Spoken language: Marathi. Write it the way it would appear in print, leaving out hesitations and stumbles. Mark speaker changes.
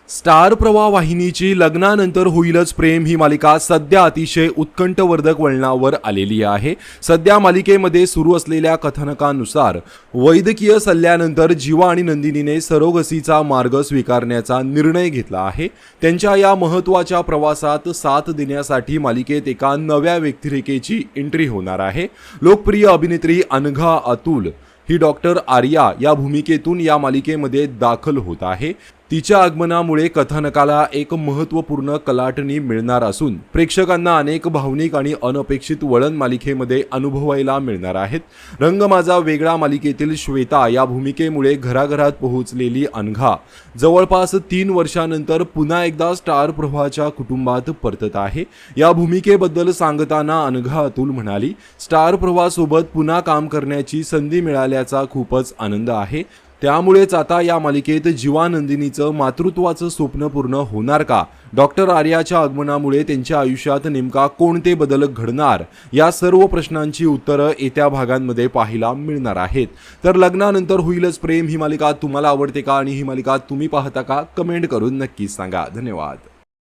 Speaker 1: स्टार प्रवाह वाहिनीची लग्नानंतर होईलच प्रेम ही मालिका सध्या अतिशय उत्कंठवर्धक वळणावर आलेली आहे। सध्या मालिकेमध्ये सुरू असलेल्या कथानकानुसार वैद्यकीय सल्ल्यानंतर जीवा आणि नंदिनीने सरोगसीचा मार्ग स्वीकारण्याचा निर्णय घेतला आहे। त्यांच्या या महत्त्वाच्या प्रवासात साथ देण्यासाठी मालिकेत एका नव्या व्यक्तिरेखेची एंट्री होणार आहे। लोकप्रिय अभिनेत्री अनघा अतुल ही डॉक्टर आर्या या भूमिकेतून या मालिकेमध्ये दाखल होत आहे। तिच्या आगमनामुळे कथानकाला एक महत्त्वपूर्ण कलाटणी मिळणार असून प्रेक्षकांना अनेक भावनिक आणि अनपेक्षित वळण मालिकेमध्ये अनुभवायला मिळणार आहेत। रंग माझा वेगळा मालिकेतील श्वेता या भूमिकेमुळे घराघरात पोहोचलेली अनघा जवळपास 3 वर्षांनंतर पुन्हा एकदा स्टार प्रवाहाच्या कुटुंबात परतत आहे। या भूमिकेबद्दल सांगताना अनघा अतुल म्हणाली, स्टार प्रवाहासोबत पुन्हा काम करण्याची संधी मिळाल्याचा खूपच आनंद आहे। त्यामुळेच आता या मालिकेत जीवा नंदिनीचं मातृत्वाचं स्वप्न पूर्ण होणार का? डॉक्टर आर्याच्या आगमनामुळे त्यांच्या आयुष्यात नेमका कोणते बदल घडणार? या सर्व प्रश्नांची उत्तरं येत्या भागांमध्ये पाहायला मिळणार आहेत। तर लग्नानंतर होईलच प्रेम ही मालिका तुम्हाला आवडते का आणि ही मालिका तुम्ही पाहता का? कमेंट करून नक्की सांगा। धन्यवाद।